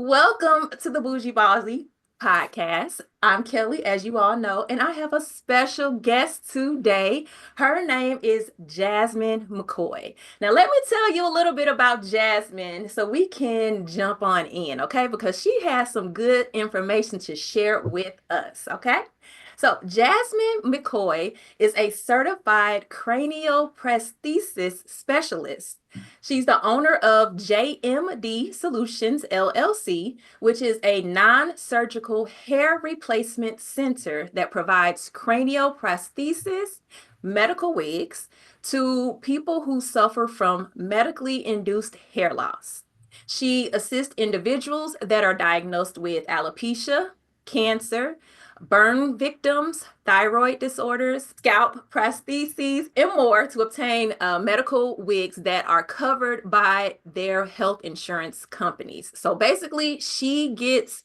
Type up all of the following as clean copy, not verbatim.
Welcome to the Bougie Baldiie podcast. I'm Kelly, as you all know, and I have a special guest today. Her name is Jasmine McKoy. Now, let me tell you a little bit about Jasmine so we can jump on in, okay? Because she has some good information to share with us, okay? So, Jasmine McKoy is a certified cranial prosthesis specialist. She's the owner of JMD Solutions, LLC, which is a non-surgical hair replacement center that provides cranial prosthesis, medical wigs, to people who suffer from medically induced hair loss. She assists individuals that are diagnosed with alopecia, cancer, burn victims, thyroid disorders, scalp prostheses, and more to obtain medical wigs that are covered by their health insurance companies. So basically, she gets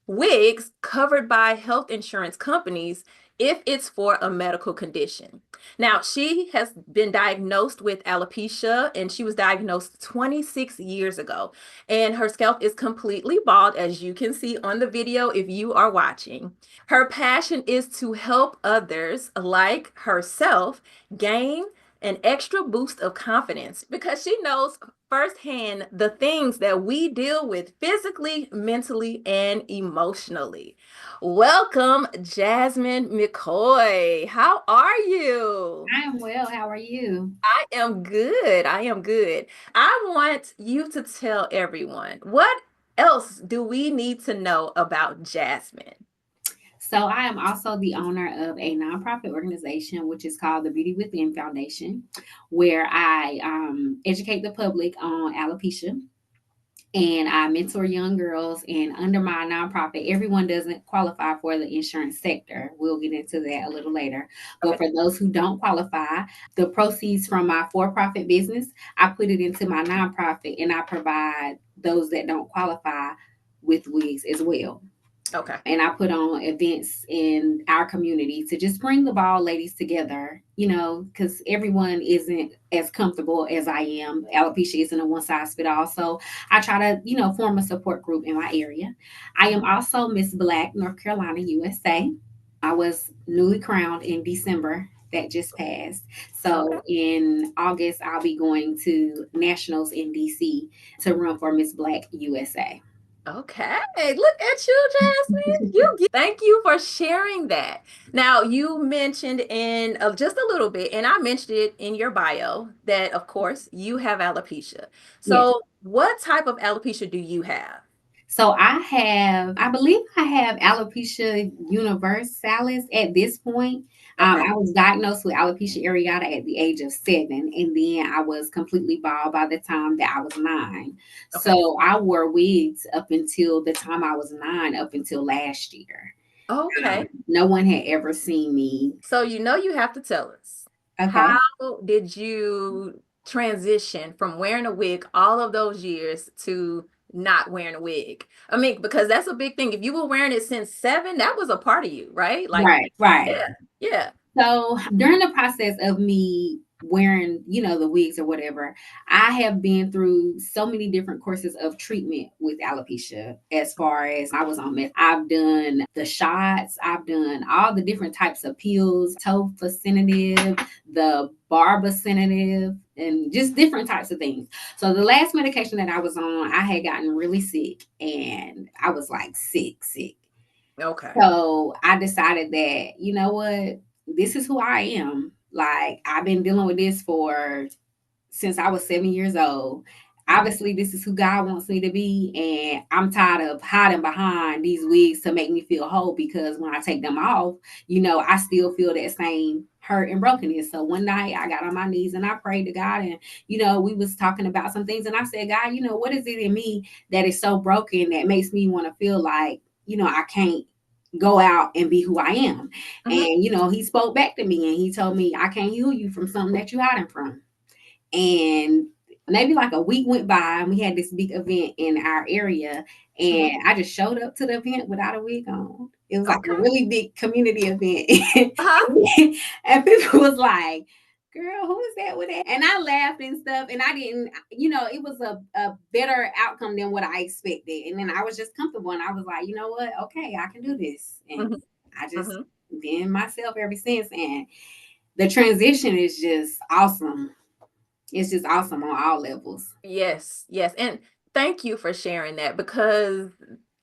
wigs covered by health insurance companies if it's for a medical condition. Now, she has been diagnosed with alopecia and she was diagnosed 26 years ago. And her scalp is completely bald, as you can see on the video if you are watching. Her passion is to help others like herself gain an extra boost of confidence because she knows firsthand the things that we deal with physically, mentally, and emotionally. Welcome, Jasmine McKoy. How are you? I am well. How are you? I am good. I am good. I want you to tell everyone, what else do we need to know about Jasmine? So, I am also the owner of a nonprofit organization, which is called the Beauty Within Foundation, where I educate the public on alopecia and I mentor young girls. And under my nonprofit, everyone doesn't qualify for the insurance sector. We'll get into that a little later. But Okay. for those who don't qualify, the proceeds from my for profit business, I put it into my nonprofit and I provide those that don't qualify with wigs as well. Okay. And I put on events in our community to just bring the ball ladies together, because everyone isn't as comfortable as I am. Alopecia isn't a one size fit all. So I try to, form a support group in my area. I am also Miss Black, North Carolina, USA. I was newly crowned in December that just passed. Okay. So in August, I'll be going to nationals in DC to run for Miss Black USA. Okay, look at you, Jasmine. Thank you for sharing that. Now, you mentioned in just a little bit, and I mentioned it in your bio that, of course, you have alopecia. Yes. So, what type of alopecia do you have? So I believe I have alopecia universalis at this point. Okay. I was diagnosed with alopecia areata at the age of 7, and then I was completely bald by the time that I was 9. Okay. So I wore wigs up until the time I was 9, up until last year. Okay. No one had ever seen me. So, you have to tell us, Okay. how did you transition from wearing a wig all of those years to not wearing a wig? I mean, because that's a big thing. If you were wearing it since 7, that was a part of you, right? Like, Right, right. yeah, yeah. So during the process of me wearing, the wigs or whatever, I have been through so many different courses of treatment with alopecia. As far as I was on meth, I've done the shots, I've done all the different types of pills, tofacitinib, the barbacinative, and just different types of things. So the last medication that I was on, I had gotten really sick and I was like sick, sick. Okay. So I decided that, you know what, this is who I am. Like I've been dealing with this for since I was 7 years old. Mhm. Obviously, this is who God wants me to be, and I'm tired of hiding behind these wigs to make me feel whole. Because when I take them off, I still feel that same hurt and brokenness. So one night I got on my knees and I prayed to God, and we was talking about some things, and I said, God, what is it in me that is so broken that makes me want to feel like I can't go out and be who I am. Mhm. And he spoke back to me and he told me, I can't heal you from something that you're hiding from. And maybe like a week went by and we had this big event in our area. Mhm. And I just showed up to the event without a wig on. It was like a Okay. really big community event. Uh-huh. And people was like, girl, who is that with that? And I laughed and stuff. And I didn't, it was a better outcome than what I expected. And then I was just comfortable. And I was like, you know what? Okay, I can do this. And Mhm, I just mhm. been myself ever since. And the transition is just awesome. It's just awesome on all levels. Yes, yes. And thank you for sharing that because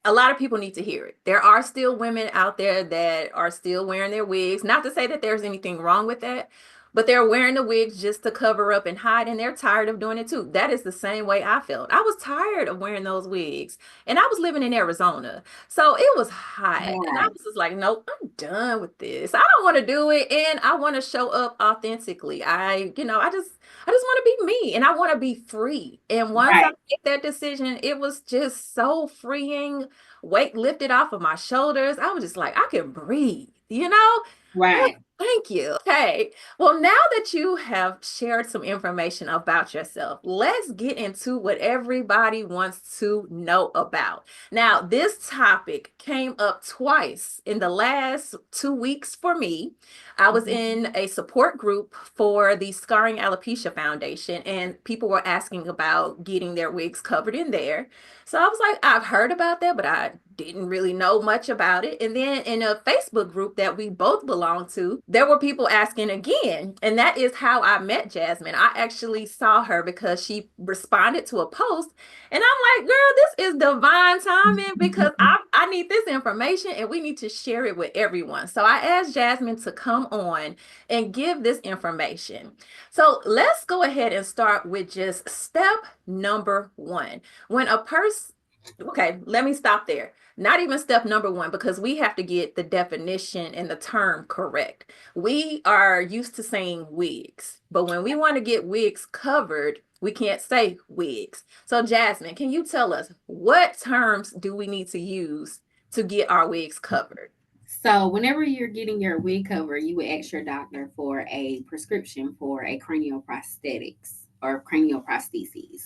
a lot of people need to hear it. There are still women out there that are still wearing their wigs. Not to say that there's anything wrong with that, but they're wearing the wigs just to cover up and hide, and they're tired of doing it too. That is the same way I felt. I was tired of wearing those wigs, and I was living in Arizona. So it was hot, and I Right, was just like, nope, I'm done with this. I don't want to do it, and I want to show up authentically. I just want to be me and I want to be free. And once I right, made that decision, it was just so freeing. Weight lifted off of my shoulders. I was just like, I can breathe, you know? Oh, right. thank you. Okay. Well, now that you have shared some information about yourself, let's get into what everybody wants to know about. Now, this topic came up twice in the last 2 weeks for me. I was in a support group for the Scarring Alopecia Foundation, and people were asking about getting their wigs covered in there. So I was like, I've heard about that, but I didn't really know much about it. And then in a Facebook group that we both belong to, there were people asking again. And that is how I met Jasmine. I actually saw her because she responded to a post. And I'm like, girl, this is divine timing because I need this information and we need to share it with everyone. So I asked Jasmine to come on and give this information. So let's go ahead and start with just step number one. When a person, okay, let me stop there. Not even step number one, because we have to get the definition and the term correct. We are used to saying wigs, but when we want to get wigs covered, we can't say wigs. So, Jasmine, can you tell us what terms do we need to use to get our wigs covered? So, whenever you're getting your wig cover, you would ask your doctor for a prescription for a cranial prosthetics or cranial prostheses.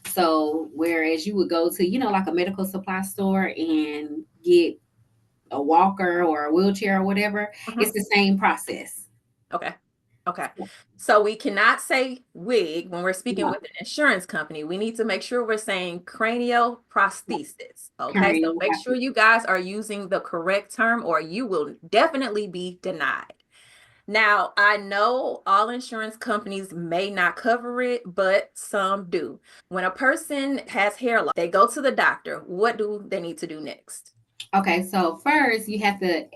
So, whereas you would go to, like a medical supply store and get a walker or a wheelchair or whatever, it's Mhm. the same process. Okay. Okay. So we cannot say wig when we're speaking No, with an insurance company. We need to make sure we're saying cranial prosthesis. Okay. So cranial make sure prosthesis. you guys are using the correct term or you will definitely be denied. Now, I know all insurance companies may not cover it, but some do. When a person has hair loss, they go to the doctor. What do they need to do next? Okay, so first you have to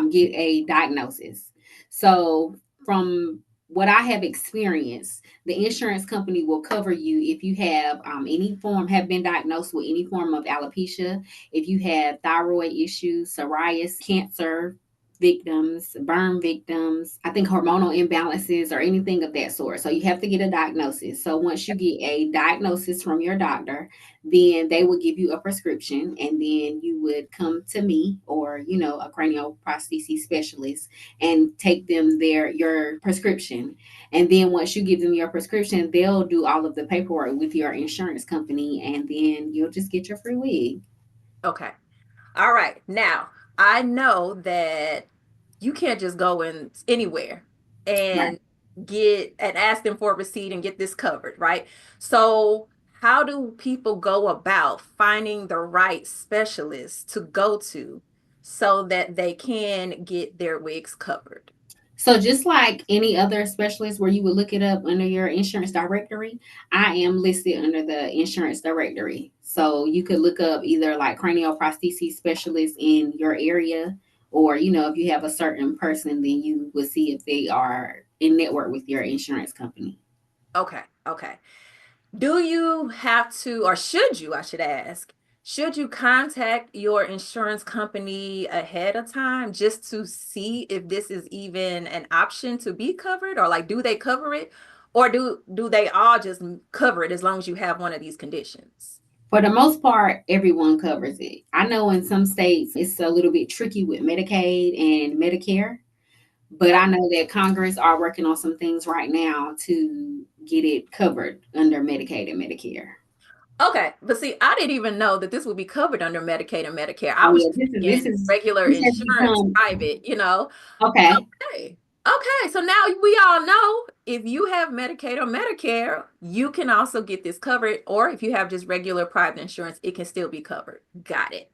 get a diagnosis. So, from what I have experienced, the insurance company will cover you if you have have been diagnosed with any form of alopecia, if you have thyroid issues, psoriasis, cancer victims, burn victims, I think hormonal imbalances or anything of that sort. So you have to get a diagnosis. So once you get a diagnosis from your doctor, then they would give you a prescription, and then you would come to me or a cranial prosthesis specialist and take them your prescription. And then once you give them your prescription, they'll do all of the paperwork with your insurance company, and then you'll just get your free wig. Okay. All right. Now, I know that you can't just go in anywhere Right. and get and ask them for a receipt and get this covered, right? So, how do people go about finding the right specialist to go to so that they can get their wigs covered? So just like any other specialist where you would look it up under your insurance directory, I am listed under the insurance directory. So you could look up either like cranial prosthesis specialist in your area, or if you have a certain person, then you would see if they are in network with your insurance company. Okay. Okay. Do you have to, or should you, I should ask, should you contact your insurance company ahead of time just to see if this is even an option to be covered? Or like, do they cover it? Or do they all just cover it as long as you have one of these conditions? For the most part, everyone covers it. I know in some states it's a little bit tricky with Medicaid and Medicare. But I know that Congress are working on some things right now to get it covered under Medicaid and Medicare. Okay, but see, I didn't even know that this would be covered under Medicaid and Medicare. I Oh was yeah, just thinking regular this has insurance, become private, you know. okay. Okay. Okay, so now we all know if you have Medicaid or Medicare, you can also get this covered, or if you have just regular private insurance, it can still be covered. Got it.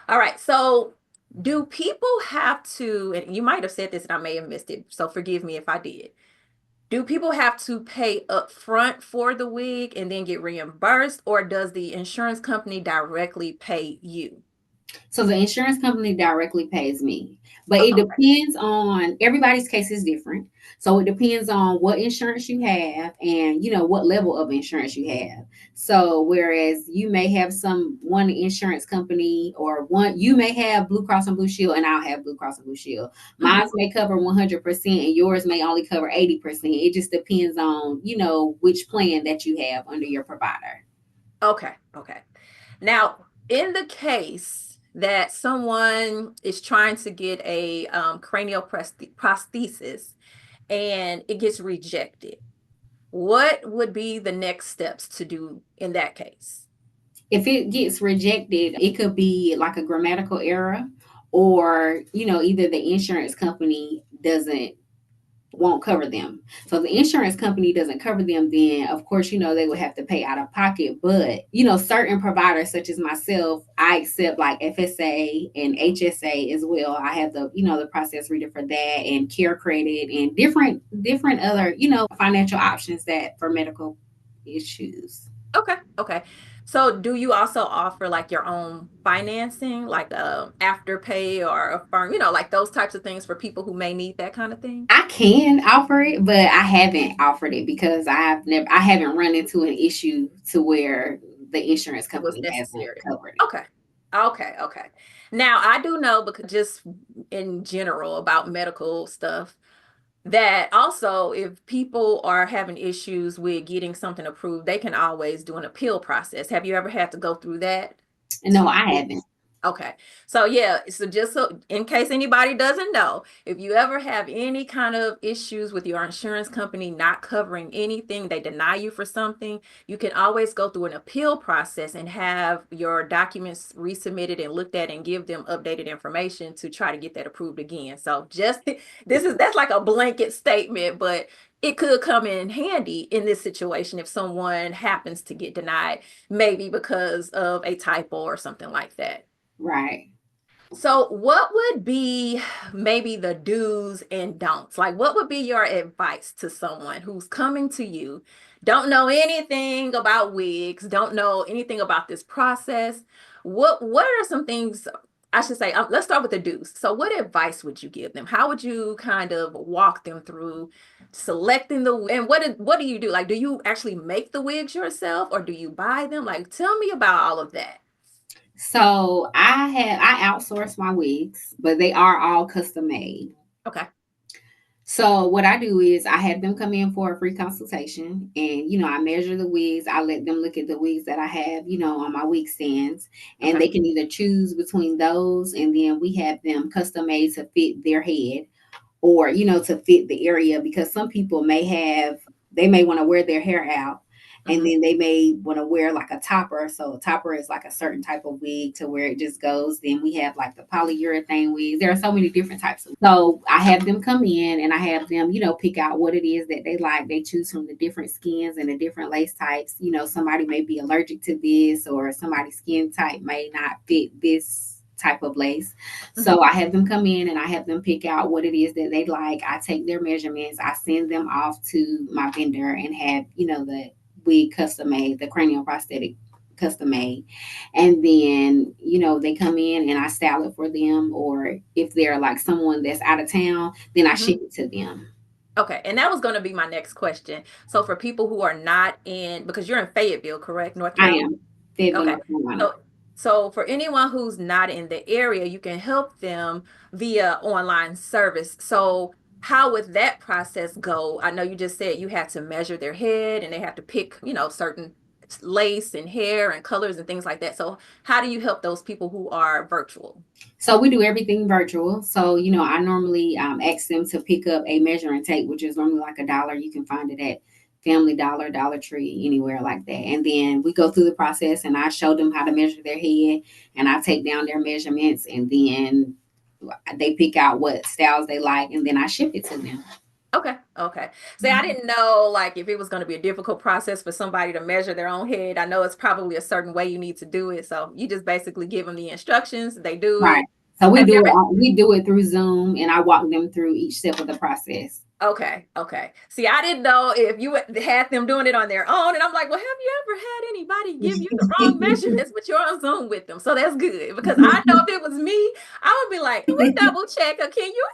All right, so do people have to, and you might have said this and I may have missed it, so forgive me if I did. Do people have to pay up front for the wig and then get reimbursed, or does the insurance company directly pay you? So the insurance company directly pays me, but it Okay. depends on everybody's case is different. So it depends on what insurance you have and what level of insurance you have. So whereas you may have one insurance company or one you may have Blue Cross and Blue Shield and I'll have Blue Cross and Blue Shield. Mine Mhm. may cover 100% and yours may only cover 80%. It just depends on, which plan that you have under your provider. Okay. Okay. Now, in the case that someone is trying to get a cranial prosthesis and it gets rejected, what would be the next steps to do in that case? If it gets rejected, it could be like a grammatical error, or either the insurance company doesn't won't cover them. So if the insurance company doesn't cover them, then of course they would have to pay out of pocket. But certain providers such as myself, I accept like FSA and HSA as well. I have the process reader for that, and care credit, and different other financial options that for medical issues. Okay, okay. So do you also offer like your own financing, like afterpay or a firm, like those types of things for people who may need that kind of thing? I can offer it, but I haven't offered it because I haven't run into an issue to where the insurance It was company hasn't necessary. covered it. Okay. Okay, okay. Now I do know because just in general about medical stuff that also if people are having issues with getting something approved, they can always do an appeal process. Have you ever had to go through that And no, to I get haven't. Okay. So yeah, so just so in case anybody doesn't know, if you ever have any kind of issues with your insurance company not covering anything, they deny you for something, you can always go through an appeal process and have your documents resubmitted and looked at and give them updated information to try to get that approved again. So just that's like a blanket statement, but it could come in handy in this situation if someone happens to get denied, maybe because of a typo or something like that. Right. So, what would be maybe the do's and don'ts? Like, what would be your advice to someone who's coming to you, don't know anything about wigs, don't know anything about this process? What are some things I should say? Let's start with the do's. So, what advice would you give them? How would you kind of walk them through selecting and what do you do? Like, do you actually make the wigs yourself or do you buy them? Like, tell me about all of that. So I outsource my wigs, but they are all custom made. Okay. So what I do is I have them come in for a free consultation, and I measure the wigs. I let them look at the wigs that I have, on my wig stands, and Okay. they can either choose between those, and then we have them custom made to fit their head, or to fit the area, because some people they may want to wear their hair out, and Hmm. then they may want to wear like a topper. So a topper is like a certain type of wig to where it just goes. Then we have like the polyurethane wigs. There are so many different types of. So I have them come in and I have them pick out what it is that they like. They choose from the different skins and the different lace types. Somebody may be allergic to this, or somebody's skin type may not fit this type of lace. Hmm. So I have them come in and I have them pick out what it is that they like. I take their measurements, I send them off to my vendor and have, the wig custom made, the cranial prosthetic custom made. And then, they come in and I style it for them. Or if they're like someone that's out of town, then I Hmm. ship it to them. Okay, and that was going to be my next question. So for people who are not in, because you're in Fayetteville, correct, North I Carolina? am Fayetteville, Okay. North Carolina. So so for anyone who's not in the area, you can help them via online service. So how would that process go? I know you just said you had to measure their head and they have to pick, certain lace and hair and colors and things like that. So how do you help those people who are virtual? So we do everything virtual. So, I normally ask them to pick up a measuring tape, which is normally like $1. You can find it at Family Dollar, Dollar Tree, anywhere like that. And then we go through the process and I show them how to measure their head, and I take down their measurements, and then They pick out what styles they like, and then I ship it to them. Okay. Okay. See, I didn't know like if it was going to be a difficult process for somebody to measure their own head. I know it's probably a certain way you need to do it. So you just basically give them the instructions, they do Right. it. So Have you ever we do it through Zoom, and I walk them through each step of the process. Okay, okay. See, I didn't know if you had them doing it on their own, and I'm like, well, have you ever had anybody give you the wrong measurements, but you're on Zoom with them? So that's good because I know if it was me, I would be like, can we double check or can you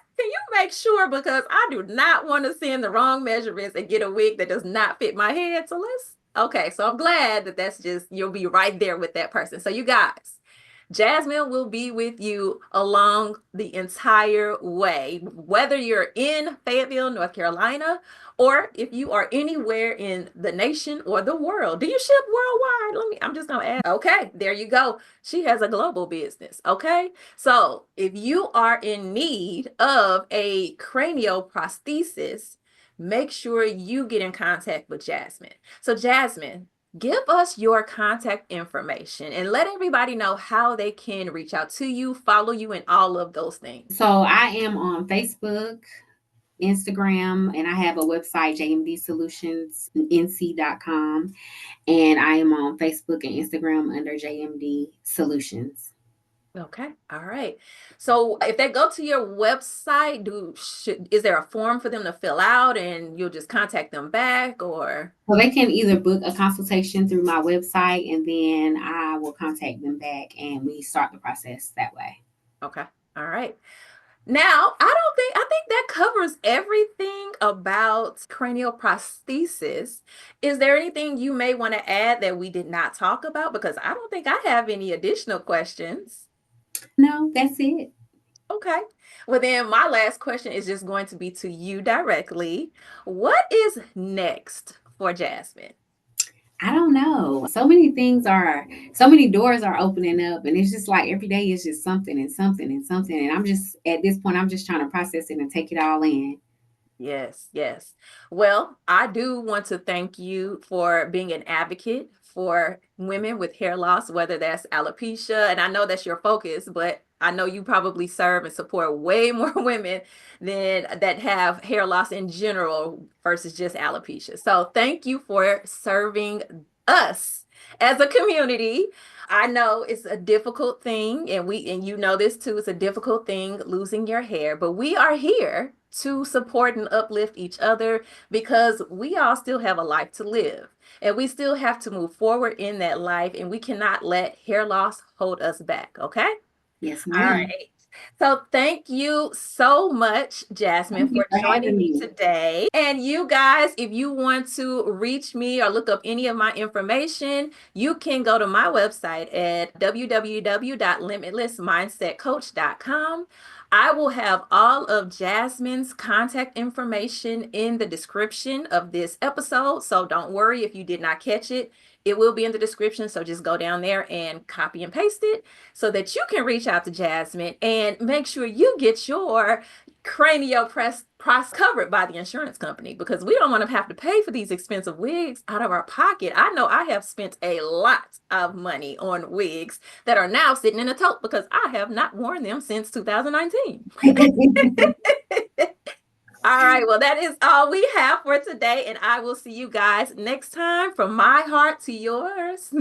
make sure because I do not want to send the wrong measurements and get a wig that does not fit my head. So let's okay. So I'm glad that that's just you'll be right there with that person. So you guys. Jasmine will be with you along the entire way, whether you're in Fayetteville, North Carolina, or if you are anywhere in the nation or the world. Do you ship worldwide? I'm just gonna ask. Okay, there you go. She has a global business. Okay, so if you are in need of a cranial prosthesis, make sure you get in contact with Jasmine. So, Jasmine, give us your contact information and let everybody know how they can reach out to you, follow you, and all of those things. So I am on Facebook, Instagram, and I have a website, JMD Solutions, NC.com. And I am on Facebook and Instagram under JMD Solutions. Okay, all right. So if they go to your website, is there a form for them to fill out and you'll just contact them back or? So they can either book a consultation through my website, and then I will contact them back and we start the process that way. Okay, all right. Now, I think that covers everything about cranial prosthesis. Is there anything you may want to add that we did not talk about? Because I don't think I have any additional questions. No, that's it. Okay. Well, then my last question is just going to be to you directly. What is next for Jasmine? I don't know. So many doors are opening up, and it's just like every day is just something and something and something. And I'm just, at this point, I'm just trying to process it and take it all in. Yes, yes. Well, I do want to thank you for being an advocate for women with hair loss, whether that's alopecia, and I know that's your focus, but I know you probably serve and support way more women than that have hair loss in general versus just alopecia. So thank you for serving us as a community. I know it's a difficult thing, and you know this too, it's a difficult thing losing your hair, but we are here to support and uplift each other because we all still have a life to live and we still have to move forward in that life and we cannot let hair loss hold us back. Okay. Yes, All ma'am. right. So thank you so much, Jasmine, Thank you for for joining having me me. today. And you guys, if you want to reach me or look up any of my information, you can go to my website at www.limitlessmindsetcoach.com. I will have all of Jasmine's contact information in the description of this episode. So don't worry if you did not catch it. It will be in the description. So just go down there and copy and paste it so that you can reach out to Jasmine and make sure you get your cranial press covered by the insurance company because we don't want to have to pay for these expensive wigs out of our pocket. I know I have spent a lot of money on wigs that are now sitting in a tote because I have not worn them since 2019. All right, well, that is all we have for today, and I will see you guys next time from my heart to yours. Bye.